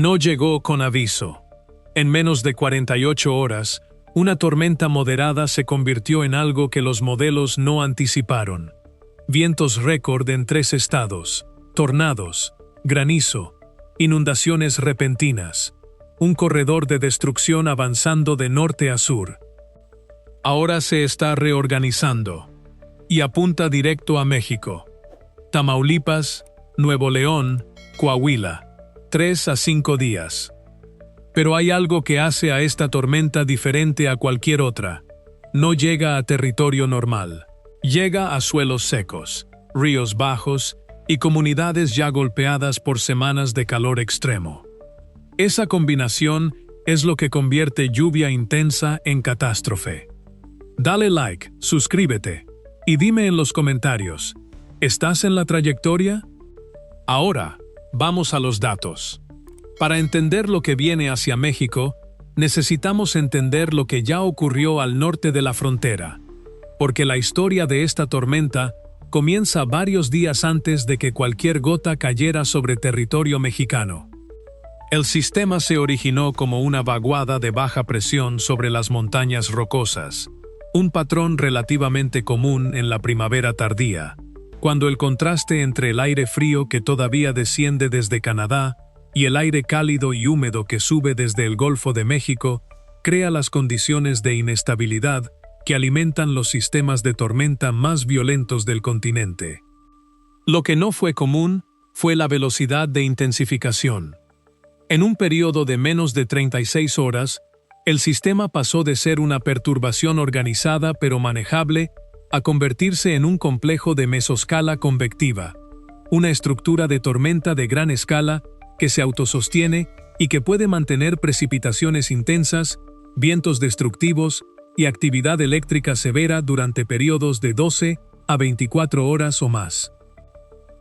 No llegó con aviso. En menos de 48 horas, una tormenta moderada se convirtió en algo que los modelos no anticiparon. Vientos récord en 3 estados, tornados, granizo, inundaciones repentinas, un corredor de destrucción avanzando de norte a sur. Ahora se está reorganizando y apunta directo a México, Tamaulipas, Nuevo León, Coahuila, 3 a 5 días. Pero hay algo que hace a esta tormenta diferente a cualquier otra. No llega a territorio normal. Llega a suelos secos, ríos bajos y comunidades ya golpeadas por semanas de calor extremo. Esa combinación es lo que convierte lluvia intensa en catástrofe. Dale like, suscríbete y dime en los comentarios, ¿estás en la trayectoria? Ahora, vamos a los datos. Para entender lo que viene hacia México, necesitamos entender lo que ya ocurrió al norte de la frontera, porque la historia de esta tormenta comienza varios días antes de que cualquier gota cayera sobre territorio mexicano. El sistema se originó como una vaguada de baja presión sobre las montañas rocosas, un patrón relativamente común en la primavera tardía, cuando el contraste entre el aire frío que todavía desciende desde Canadá y el aire cálido y húmedo que sube desde el Golfo de México crea las condiciones de inestabilidad que alimentan los sistemas de tormenta más violentos del continente. Lo que no fue común fue la velocidad de intensificación. En un periodo de menos de 36 horas, el sistema pasó de ser una perturbación organizada pero manejable a convertirse en un complejo de mesoscala convectiva, una estructura de tormenta de gran escala que se autosostiene y que puede mantener precipitaciones intensas, vientos destructivos y actividad eléctrica severa durante periodos de 12 a 24 horas o más.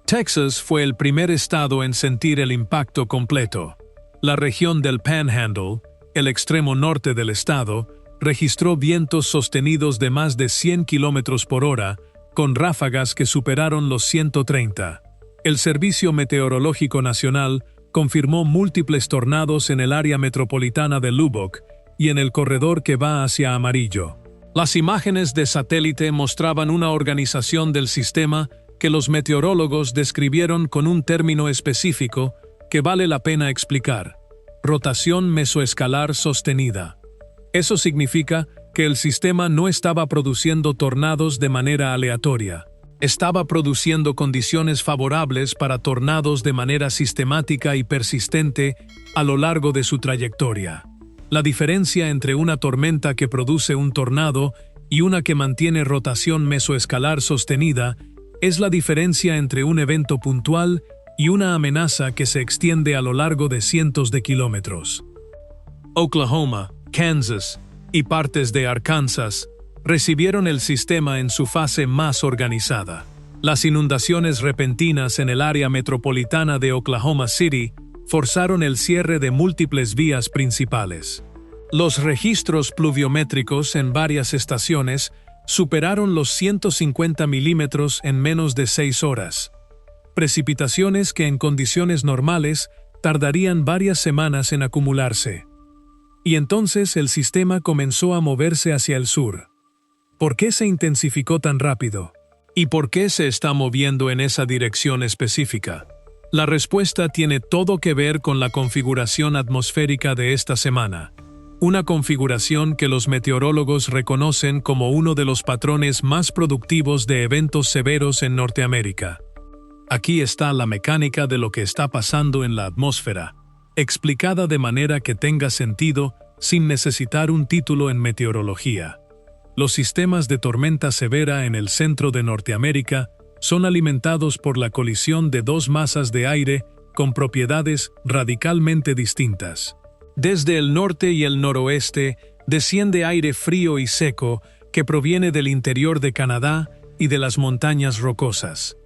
Texas fue el primer estado en sentir el impacto completo. La región del Panhandle, el extremo norte del estado, registró vientos sostenidos de más de 100 km por hora, con ráfagas que superaron los 130. El Servicio Meteorológico Nacional confirmó múltiples tornados en el área metropolitana de Lubbock y en el corredor que va hacia Amarillo. Las imágenes de satélite mostraban una organización del sistema que los meteorólogos describieron con un término específico que vale la pena explicar: rotación mesoescalar sostenida. Eso significa que el sistema no estaba produciendo tornados de manera aleatoria. Estaba produciendo condiciones favorables para tornados de manera sistemática y persistente a lo largo de su trayectoria. La diferencia entre una tormenta que produce un tornado y una que mantiene rotación mesoescalar sostenida es la diferencia entre un evento puntual y una amenaza que se extiende a lo largo de cientos de kilómetros. Oklahoma, Kansas y partes de Arkansas recibieron el sistema en su fase más organizada. Las inundaciones repentinas en el área metropolitana de Oklahoma City forzaron el cierre de múltiples vías principales. Los registros pluviométricos en varias estaciones superaron los 150 milímetros en menos de 6 horas. Precipitaciones que en condiciones normales tardarían varias semanas en acumularse. Y entonces el sistema comenzó a moverse hacia el sur. ¿Por qué se intensificó tan rápido? ¿Y por qué se está moviendo en esa dirección específica? La respuesta tiene todo que ver con la configuración atmosférica de esta semana. Una configuración que los meteorólogos reconocen como uno de los patrones más productivos de eventos severos en Norteamérica. Aquí está la mecánica de lo que está pasando en la atmósfera, explicada de manera que tenga sentido sin necesitar un título en meteorología. Los sistemas de tormenta severa en el centro de Norteamérica son alimentados por la colisión de dos masas de aire con propiedades radicalmente distintas. Desde el norte y el noroeste desciende aire frío y seco que proviene del interior de Canadá y de las montañas rocosas.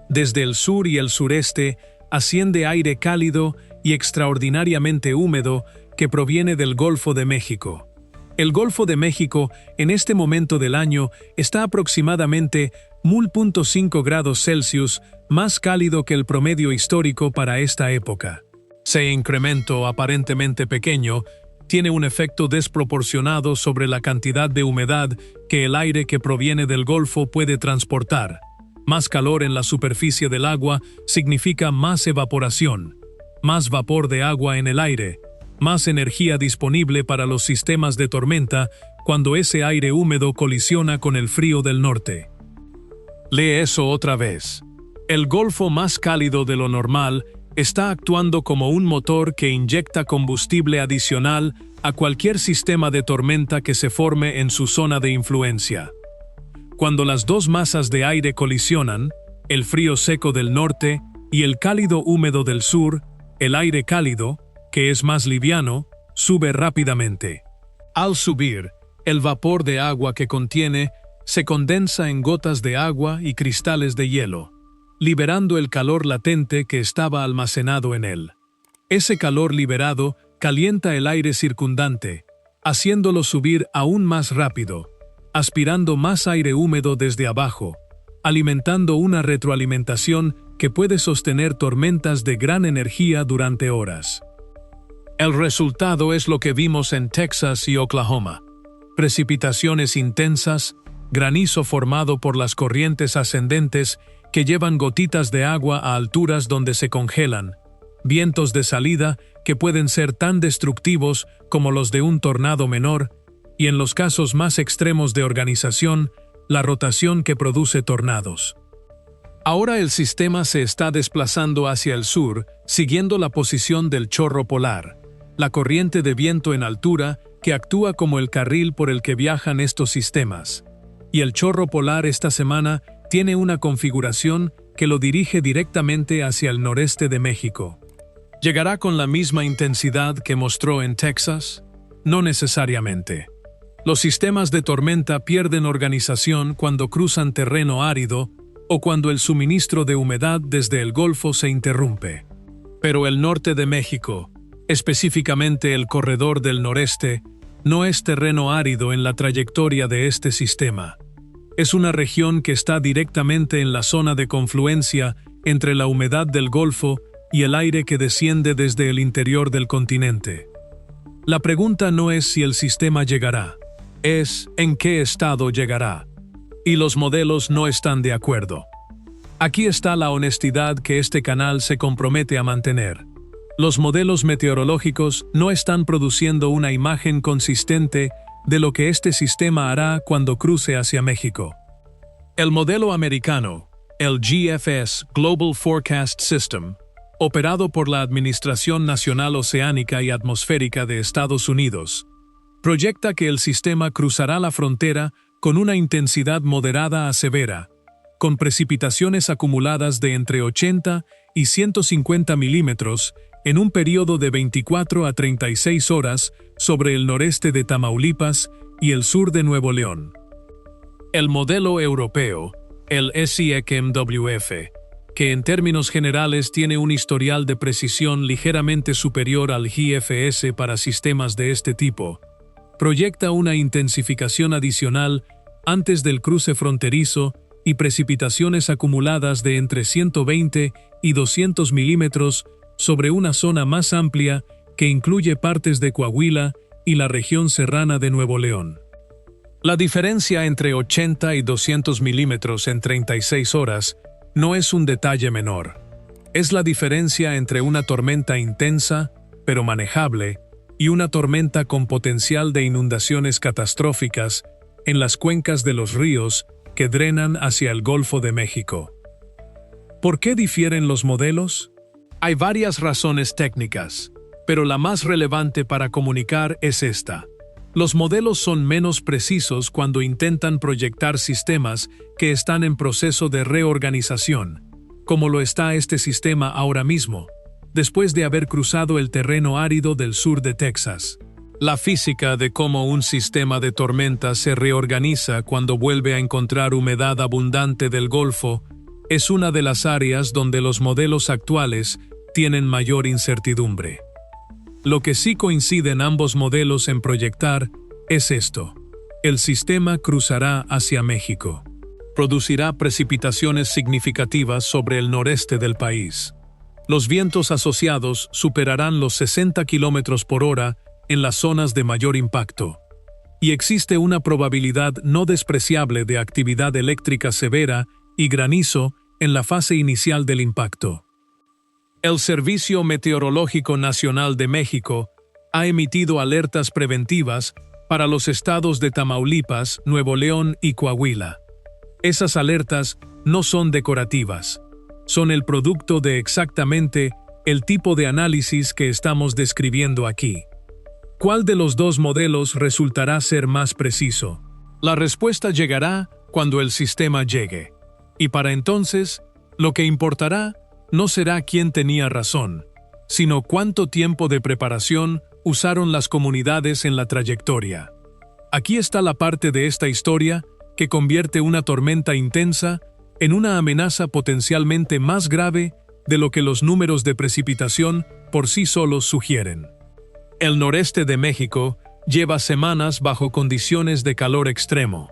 Desde el sur y el sureste asciende aire cálido y extraordinariamente húmedo que proviene del Golfo de México. El Golfo de México, en este momento del año, está aproximadamente 1.5 grados Celsius más cálido que el promedio histórico para esta época. Ese incremento aparentemente pequeño tiene un efecto desproporcionado sobre la cantidad de humedad que el aire que proviene del Golfo puede transportar. Más calor en la superficie del agua significa más evaporación, más vapor de agua en el aire, más energía disponible para los sistemas de tormenta cuando ese aire húmedo colisiona con el frío del norte. Lee eso otra vez. El Golfo, más cálido de lo normal, está actuando como un motor que inyecta combustible adicional a cualquier sistema de tormenta que se forme en su zona de influencia. Cuando las dos masas de aire colisionan, el frío seco del norte y el cálido húmedo del sur, el aire cálido, que es más liviano, sube rápidamente. Al subir, el vapor de agua que contiene se condensa en gotas de agua y cristales de hielo, liberando el calor latente que estaba almacenado en él. Ese calor liberado calienta el aire circundante, haciéndolo subir aún más rápido, aspirando más aire húmedo desde abajo, alimentando una retroalimentación que puede sostener tormentas de gran energía durante horas. El resultado es lo que vimos en Texas y Oklahoma: precipitaciones intensas, granizo formado por las corrientes ascendentes que llevan gotitas de agua a alturas donde se congelan, vientos de salida que pueden ser tan destructivos como los de un tornado menor, y en los casos más extremos de organización, la rotación que produce tornados. Ahora el sistema se está desplazando hacia el sur, siguiendo la posición del chorro polar, la corriente de viento en altura que actúa como el carril por el que viajan estos sistemas. Y el chorro polar esta semana tiene una configuración que lo dirige directamente hacia el noreste de México. ¿Llegará con la misma intensidad que mostró en Texas? No necesariamente. Los sistemas de tormenta pierden organización cuando cruzan terreno árido o cuando el suministro de humedad desde el Golfo se interrumpe. Pero el norte de México, específicamente el corredor del noreste, no es terreno árido en la trayectoria de este sistema. Es una región que está directamente en la zona de confluencia entre la humedad del Golfo y el aire que desciende desde el interior del continente. La pregunta no es si el sistema llegará, es en qué estado llegará. Y los modelos no están de acuerdo. Aquí está la honestidad que este canal se compromete a mantener. Los modelos meteorológicos no están produciendo una imagen consistente de lo que este sistema hará cuando cruce hacia México. El modelo americano, el GFS Global Forecast System, operado por la Administración Nacional Oceánica y Atmosférica de Estados Unidos, proyecta que el sistema cruzará la frontera con una intensidad moderada a severa, con precipitaciones acumuladas de entre 80 y 150 milímetros en un periodo de 24 a 36 horas sobre el noreste de Tamaulipas y el sur de Nuevo León. El modelo europeo, el SIECMWF, que en términos generales tiene un historial de precisión ligeramente superior al GFS para sistemas de este tipo, proyecta una intensificación adicional antes del cruce fronterizo y precipitaciones acumuladas de entre 120 y 200 milímetros sobre una zona más amplia que incluye partes de Coahuila y la región serrana de Nuevo León. La diferencia entre 80 y 200 milímetros en 36 horas no es un detalle menor. Es la diferencia entre una tormenta intensa, pero manejable, y una tormenta con potencial de inundaciones catastróficas en las cuencas de los ríos que drenan hacia el Golfo de México. ¿Por qué difieren los modelos? Hay varias razones técnicas, pero la más relevante para comunicar es esta. Los modelos son menos precisos cuando intentan proyectar sistemas que están en proceso de reorganización, como lo está este sistema ahora mismo, después de haber cruzado el terreno árido del sur de Texas. La física de cómo un sistema de tormenta se reorganiza cuando vuelve a encontrar humedad abundante del Golfo es una de las áreas donde los modelos actuales tienen mayor incertidumbre. Lo que sí coinciden ambos modelos en proyectar es esto: el sistema cruzará hacia México. Producirá precipitaciones significativas sobre el noreste del país. Los vientos asociados superarán los 60 km por hora en las zonas de mayor impacto. Y existe una probabilidad no despreciable de actividad eléctrica severa y granizo en la fase inicial del impacto. El Servicio Meteorológico Nacional de México ha emitido alertas preventivas para los estados de Tamaulipas, Nuevo León y Coahuila. Esas alertas no son decorativas, son el producto de exactamente el tipo de análisis que estamos describiendo aquí. ¿Cuál de los dos modelos resultará ser más preciso? La respuesta llegará cuando el sistema llegue. Y para entonces, lo que importará no será quién tenía razón, sino cuánto tiempo de preparación usaron las comunidades en la trayectoria. Aquí está la parte de esta historia que convierte una tormenta intensa en una amenaza potencialmente más grave de lo que los números de precipitación por sí solos sugieren. El noreste de México lleva semanas bajo condiciones de calor extremo.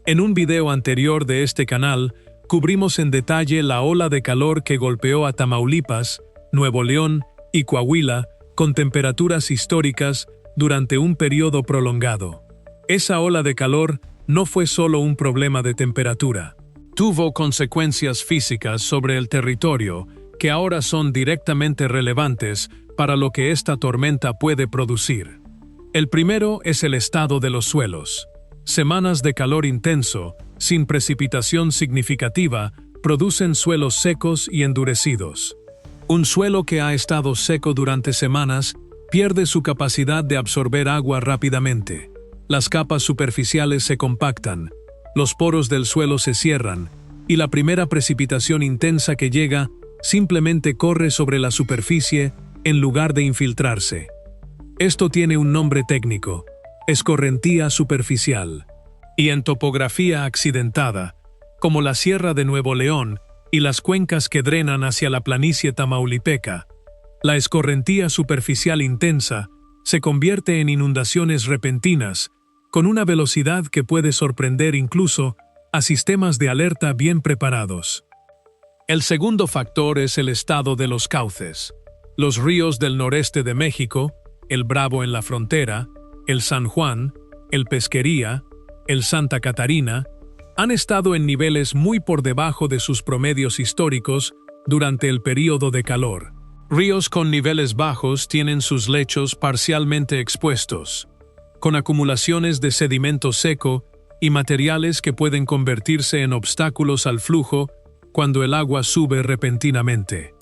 En un video anterior de este canal, cubrimos en detalle la ola de calor que golpeó a Tamaulipas, Nuevo León y Coahuila con temperaturas históricas durante un periodo prolongado. Esa ola de calor no fue solo un problema de temperatura. Tuvo consecuencias físicas sobre el territorio que ahora son directamente relevantes para lo que esta tormenta puede producir. El primero es el estado de los suelos. Semanas de calor intenso, sin precipitación significativa, producen suelos secos y endurecidos. Un suelo que ha estado seco durante semanas pierde su capacidad de absorber agua rápidamente. Las capas superficiales se compactan, los poros del suelo se cierran, y la primera precipitación intensa que llega simplemente corre sobre la superficie en lugar de infiltrarse. Esto tiene un nombre técnico: escorrentía superficial. Y en topografía accidentada, como la Sierra de Nuevo León y las cuencas que drenan hacia la planicie tamaulipeca, la escorrentía superficial intensa se convierte en inundaciones repentinas con una velocidad que puede sorprender incluso a sistemas de alerta bien preparados. El segundo factor es el estado de los cauces. Los ríos del noreste de México, el Bravo en la frontera, el San Juan, el Pesquería, el Santa Catarina, han estado en niveles muy por debajo de sus promedios históricos durante el período de calor. Ríos con niveles bajos tienen sus lechos parcialmente expuestos, con acumulaciones de sedimento seco y materiales que pueden convertirse en obstáculos al flujo cuando el agua sube repentinamente.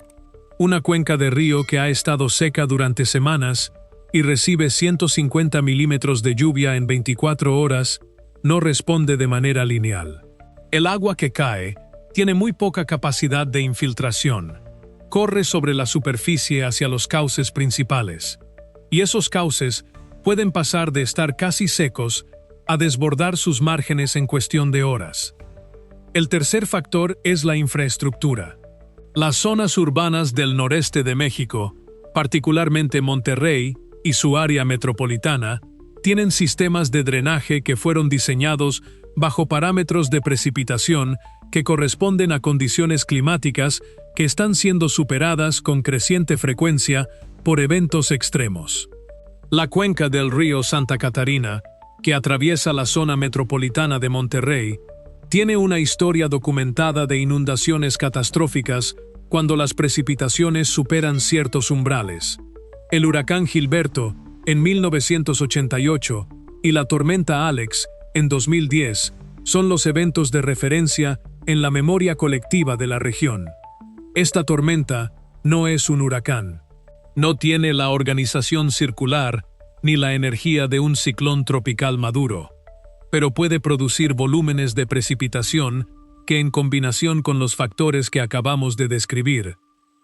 Una cuenca de río que ha estado seca durante semanas y recibe 150 milímetros de lluvia en 24 horas no responde de manera lineal. El agua que cae tiene muy poca capacidad de infiltración. Corre sobre la superficie hacia los cauces principales, y esos cauces pueden pasar de estar casi secos a desbordar sus márgenes en cuestión de horas. El tercer factor es la infraestructura. Las zonas urbanas del noreste de México, particularmente Monterrey y su área metropolitana, tienen sistemas de drenaje que fueron diseñados bajo parámetros de precipitación que corresponden a condiciones climáticas que están siendo superadas con creciente frecuencia por eventos extremos. La cuenca del río Santa Catarina, que atraviesa la zona metropolitana de Monterrey, tiene una historia documentada de inundaciones catastróficas cuando las precipitaciones superan ciertos umbrales. El huracán Gilberto, en 1988, y la tormenta Alex, en 2010, son los eventos de referencia en la memoria colectiva de la región. Esta tormenta no es un huracán. No tiene la organización circular ni la energía de un ciclón tropical maduro, pero puede producir volúmenes de precipitación que, en combinación con los factores que acabamos de describir,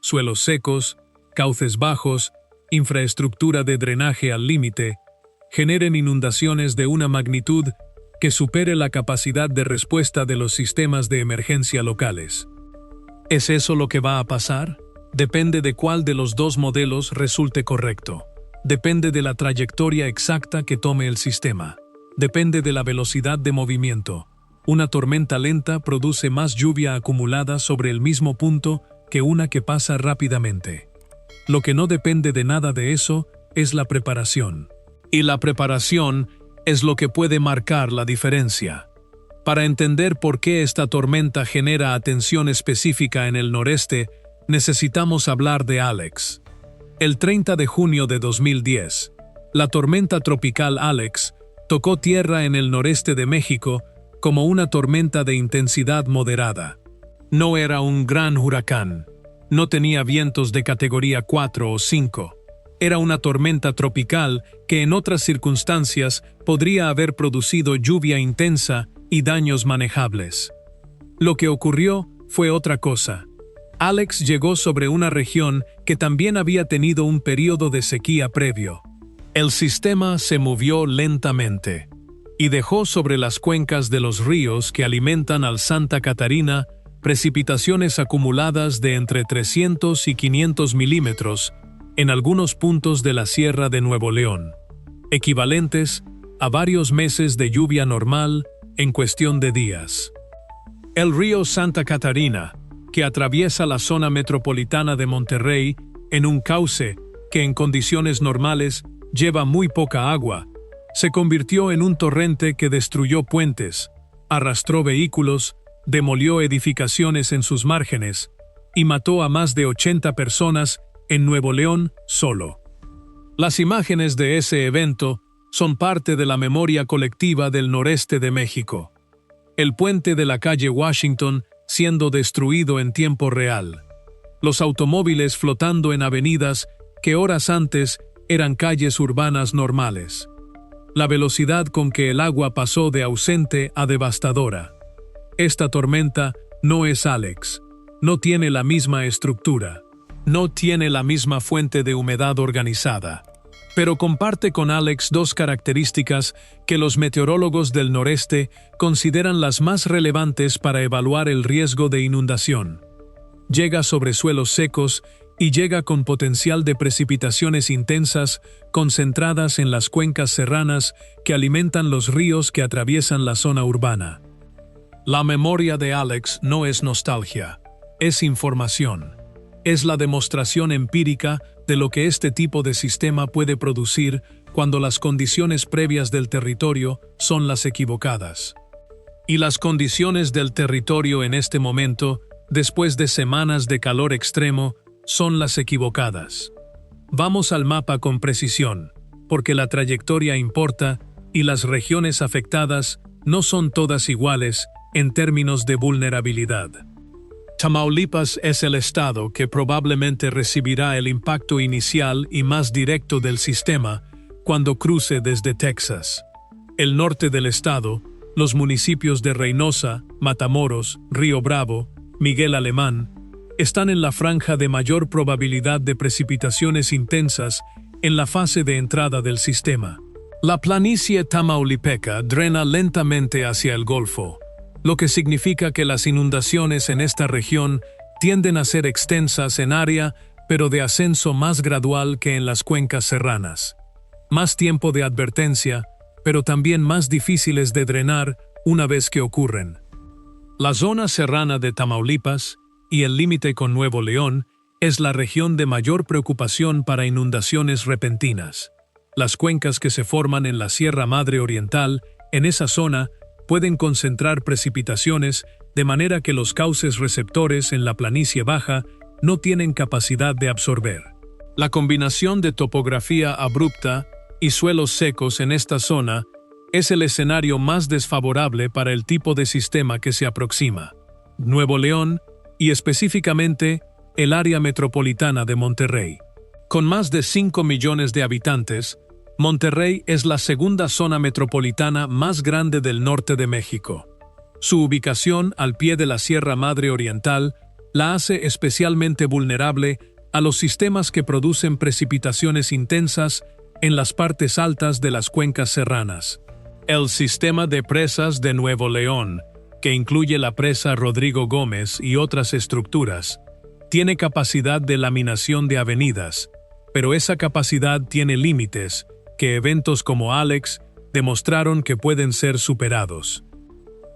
suelos secos, cauces bajos, infraestructura de drenaje al límite, generen inundaciones de una magnitud que supere la capacidad de respuesta de los sistemas de emergencia locales. ¿Es eso lo que va a pasar? Depende de cuál de los dos modelos resulte correcto. Depende de la trayectoria exacta que tome el sistema. Depende de la velocidad de movimiento. Una tormenta lenta produce más lluvia acumulada sobre el mismo punto que una que pasa rápidamente. Lo que no depende de nada de eso es la preparación. Y la preparación es lo que puede marcar la diferencia. Para entender por qué esta tormenta genera atención específica en el noreste, necesitamos hablar de Alex. El 30 de junio de 2010, la tormenta tropical Alex tocó tierra en el noreste de México como una tormenta de intensidad moderada. No era un gran huracán, no tenía vientos de categoría 4 o 5. Era una tormenta tropical que en otras circunstancias podría haber producido lluvia intensa y daños manejables. Lo que ocurrió fue otra cosa. Alex llegó sobre una región que también había tenido un periodo de sequía previo. El sistema se movió lentamente y dejó sobre las cuencas de los ríos que alimentan al Santa Catarina precipitaciones acumuladas de entre 300 y 500 milímetros en algunos puntos de la Sierra de Nuevo León, equivalentes a varios meses de lluvia normal en cuestión de días. El río Santa Catarina, que atraviesa la zona metropolitana de Monterrey en un cauce que en condiciones normales lleva muy poca agua, se convirtió en un torrente que destruyó puentes, arrastró vehículos, demolió edificaciones en sus márgenes y mató a más de 80 personas en Nuevo León solo. Las imágenes de ese evento son parte de la memoria colectiva del noreste de México. El puente de la calle Washington siendo destruido en tiempo real. Los automóviles flotando en avenidas que horas antes eran calles urbanas normales. La velocidad con que el agua pasó de ausente a devastadora. Esta tormenta no es Alex. No tiene la misma estructura. No tiene la misma fuente de humedad organizada. Pero comparte con Alex dos características que los meteorólogos del noreste consideran las más relevantes para evaluar el riesgo de inundación. Llega sobre suelos secos y llega con potencial de precipitaciones intensas concentradas en las cuencas serranas que alimentan los ríos que atraviesan la zona urbana. La memoria de Alex no es nostalgia, es información. Es la demostración empírica de lo que este tipo de sistema puede producir cuando las condiciones previas del territorio son las equivocadas. Y las condiciones del territorio en este momento, después de semanas de calor extremo, son las equivocadas. Vamos al mapa con precisión, porque la trayectoria importa y las regiones afectadas no son todas iguales en términos de vulnerabilidad. Tamaulipas es el estado que probablemente recibirá el impacto inicial y más directo del sistema cuando cruce desde Texas. El norte del estado, los municipios de Reynosa, Matamoros, Río Bravo, Miguel Alemán, están en la franja de mayor probabilidad de precipitaciones intensas en la fase de entrada del sistema. La planicie tamaulipeca drena lentamente hacia el Golfo, lo que significa que las inundaciones en esta región tienden a ser extensas en área, pero de ascenso más gradual que en las cuencas serranas. Más tiempo de advertencia, pero también más difíciles de drenar una vez que ocurren. La zona serrana de Tamaulipas y el límite con Nuevo León es la región de mayor preocupación para inundaciones repentinas. Las cuencas que se forman en la Sierra Madre Oriental, en esa zona, pueden concentrar precipitaciones de manera que los cauces receptores en la planicie baja no tienen capacidad de absorber. La combinación de topografía abrupta y suelos secos en esta zona es el escenario más desfavorable para el tipo de sistema que se aproxima. Nuevo León y específicamente el área metropolitana de Monterrey. Con más de 5 millones de habitantes, Monterrey es la segunda zona metropolitana más grande del norte de México. Su ubicación al pie de la Sierra Madre Oriental la hace especialmente vulnerable a los sistemas que producen precipitaciones intensas en las partes altas de las cuencas serranas. El sistema de presas de Nuevo León, que incluye la presa Rodrigo Gómez y otras estructuras, tiene capacidad de laminación de avenidas, pero esa capacidad tiene límites que eventos como Alex demostraron que pueden ser superados.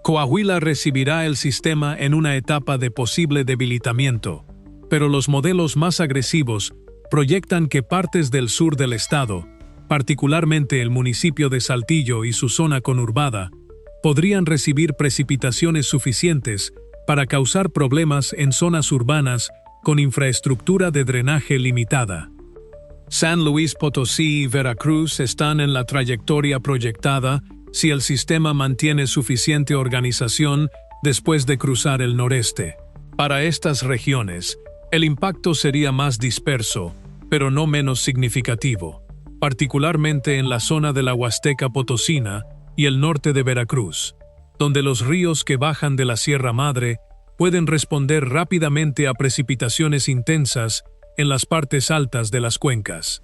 Coahuila recibirá el sistema en una etapa de posible debilitamiento. pero los modelos más agresivos proyectan que partes del sur del estado, particularmente el municipio de Saltillo y su zona conurbada, podrían recibir precipitaciones suficientes para causar problemas en zonas urbanas con infraestructura de drenaje limitada. San Luis Potosí y Veracruz están en la trayectoria proyectada si el sistema mantiene suficiente organización después de cruzar el noreste. Para estas regiones, el impacto sería más disperso, pero no menos significativo, particularmente en la zona de la Huasteca Potosina y el norte de Veracruz, donde los ríos que bajan de la Sierra Madre pueden responder rápidamente a precipitaciones intensas en las partes altas de las cuencas.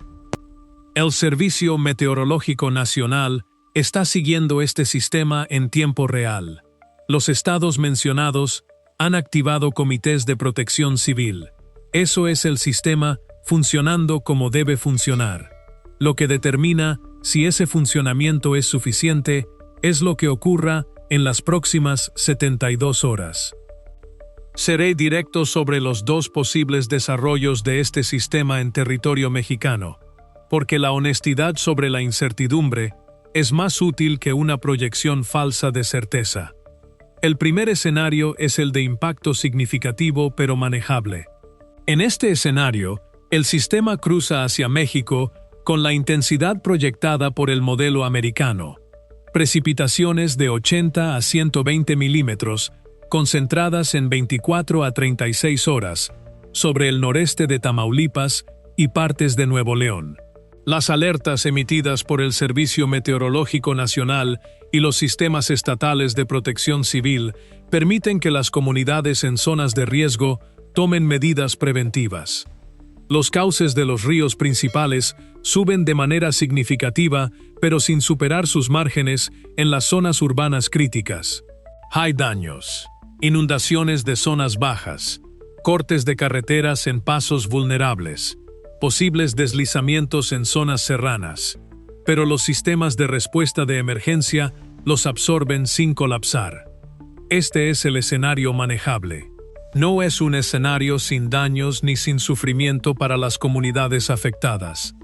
El Servicio Meteorológico Nacional está siguiendo este sistema en tiempo real. Los estados mencionados han activado comités de protección civil. Eso es el sistema funcionando como debe funcionar. Lo que determina si ese funcionamiento es suficiente es lo que ocurra en las próximas 72 horas. Seré directo sobre los dos posibles desarrollos de este sistema en territorio mexicano, porque la honestidad sobre la incertidumbre es más útil que una proyección falsa de certeza. El primer escenario es el de impacto significativo pero manejable. En este escenario, el sistema cruza hacia México con la intensidad proyectada por el modelo americano. Precipitaciones de 80 a 120 milímetros, concentradas en 24 a 36 horas, sobre el noreste de Tamaulipas y partes de Nuevo León. Las alertas emitidas por el Servicio Meteorológico Nacional y los sistemas estatales de protección civil permiten que las comunidades en zonas de riesgo tomen medidas preventivas. Los cauces de los ríos principales suben de manera significativa, pero sin superar sus márgenes en las zonas urbanas críticas. Hay daños, inundaciones de zonas bajas, cortes de carreteras en pasos vulnerables, posibles deslizamientos en zonas serranas, pero los sistemas de respuesta de emergencia los absorben sin colapsar. Este es el escenario manejable. No es un escenario sin daños ni sin sufrimiento para las comunidades afectadas,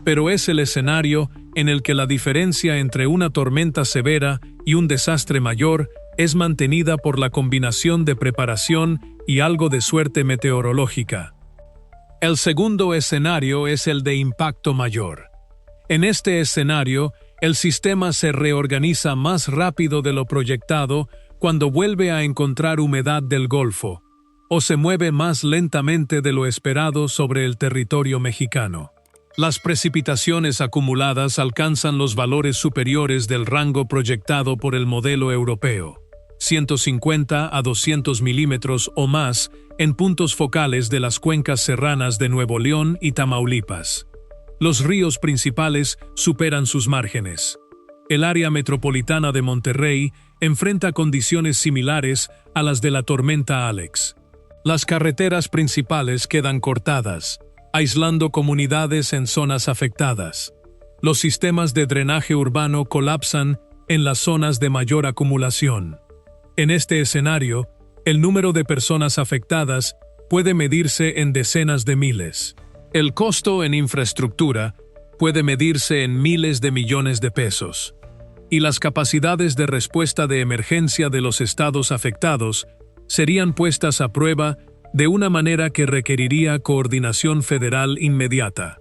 pero es el escenario en el que la diferencia entre una tormenta severa y un desastre mayor es mantenida por la combinación de preparación y algo de suerte meteorológica. El segundo escenario es el de impacto mayor. En este escenario, el sistema se reorganiza más rápido de lo proyectado cuando vuelve a encontrar humedad del Golfo, o se mueve más lentamente de lo esperado sobre el territorio mexicano. Las precipitaciones acumuladas alcanzan los valores superiores del rango proyectado por el modelo europeo, 150 a 200 milímetros o más en puntos focales de las cuencas serranas de Nuevo León y Tamaulipas. Los ríos principales superan sus márgenes. El área metropolitana de Monterrey enfrenta condiciones similares a las de la tormenta Alex. Las carreteras principales quedan cortadas, aislando comunidades en zonas afectadas. Los sistemas de drenaje urbano colapsan en las zonas de mayor acumulación. En este escenario, el número de personas afectadas puede medirse en decenas de miles. El costo en infraestructura puede medirse en miles de millones de pesos. Y las capacidades de respuesta de emergencia de los estados afectados serían puestas a prueba de una manera que requeriría coordinación federal inmediata.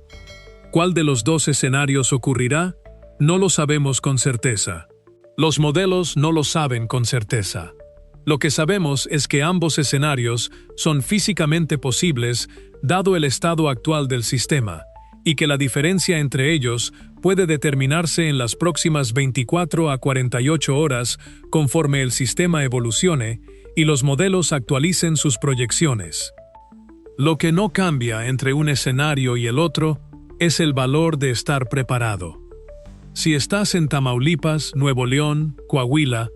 ¿Cuál de los dos escenarios ocurrirá? No lo sabemos con certeza. Los modelos no lo saben con certeza. Lo que sabemos es que ambos escenarios son físicamente posibles dado el estado actual del sistema, y que la diferencia entre ellos puede determinarse en las próximas 24 a 48 horas conforme el sistema evolucione y los modelos actualicen sus proyecciones. Lo que no cambia entre un escenario y el otro es el valor de estar preparado. Si estás en Tamaulipas, Nuevo León, Coahuila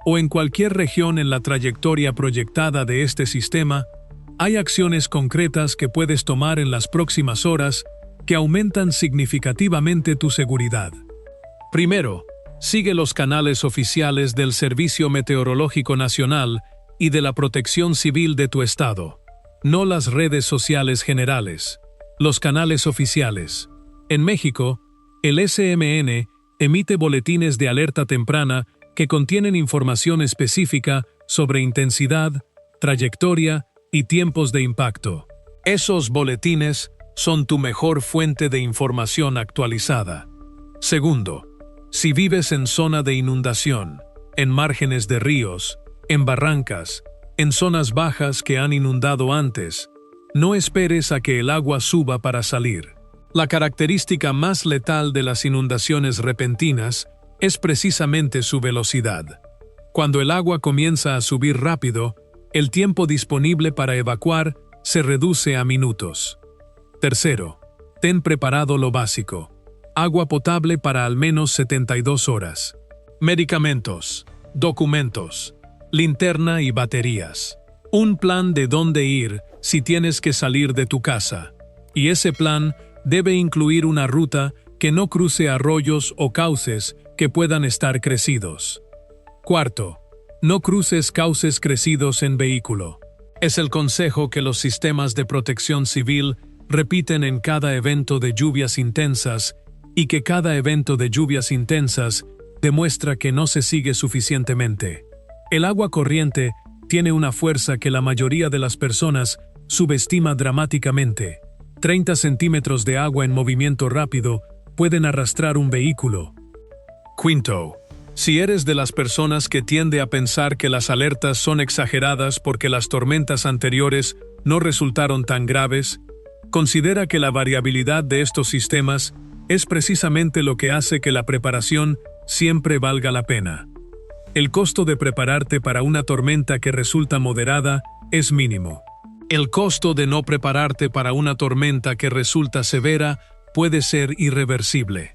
o en cualquier región en la trayectoria proyectada de este sistema, hay acciones concretas que puedes tomar en las próximas horas que aumentan significativamente tu seguridad. Primero, sigue los canales oficiales del Servicio Meteorológico Nacional y de la Protección Civil de tu estado. no las redes sociales generales, los canales oficiales. En México, el SMN emite boletines de alerta temprana que contienen información específica sobre intensidad, trayectoria y tiempos de impacto. Esos boletines son tu mejor fuente de información actualizada. Segundo, si vives en zona de inundación, en márgenes de ríos, en barrancas, en zonas bajas que han inundado antes, no esperes a que el agua suba para salir. La característica más letal de las inundaciones repentinas es precisamente su velocidad. Cuando el agua comienza a subir rápido, el tiempo disponible para evacuar se reduce a minutos. Tercero, ten preparado lo básico: agua potable para al menos 72 horas. Medicamentos, documentos, linterna y baterías. Un plan de dónde ir si tienes que salir de tu casa. Y ese plan debe incluir una ruta que no cruce arroyos o cauces que puedan estar crecidos. Cuarto, no cruces cauces crecidos en vehículo. Es el consejo que los sistemas de protección civil repiten en cada evento de lluvias intensas, y que cada evento de lluvias intensas demuestra que no se sigue suficientemente. El agua corriente tiene una fuerza que la mayoría de las personas subestima dramáticamente. 30 centímetros de agua en movimiento rápido pueden arrastrar un vehículo. Quinto, si eres de las personas que tiende a pensar que las alertas son exageradas porque las tormentas anteriores no resultaron tan graves, considera que la variabilidad de estos sistemas es precisamente lo que hace que la preparación siempre valga la pena. El costo de prepararte para una tormenta que resulta moderada es mínimo. El costo de no prepararte para una tormenta que resulta severa puede ser irreversible.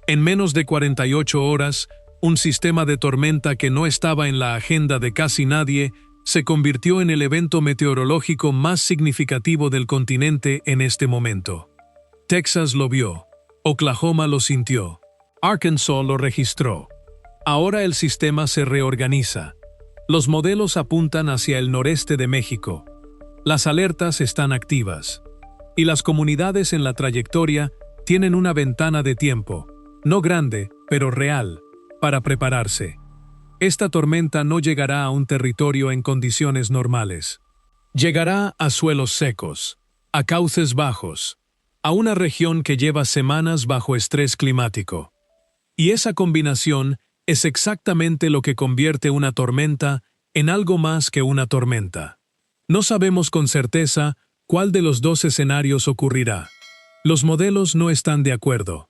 En menos de 48 horas, un sistema de tormenta que no estaba en la agenda de casi nadie se convirtió en el evento meteorológico más significativo del continente en este momento. Texas lo vio, Oklahoma lo sintió, Arkansas lo registró. Ahora el sistema se reorganiza. Los modelos apuntan hacia el noreste de México. Las alertas están activas. Y las comunidades en la trayectoria tienen una ventana de tiempo, no grande, pero real, para prepararse. Esta tormenta no llegará a un territorio en condiciones normales. Llegará a suelos secos, a cauces bajos, a una región que lleva semanas bajo estrés climático. Y esa combinación es exactamente lo que convierte una tormenta en algo más que una tormenta. No sabemos con certeza cuál de los dos escenarios ocurrirá. Los modelos no están de acuerdo.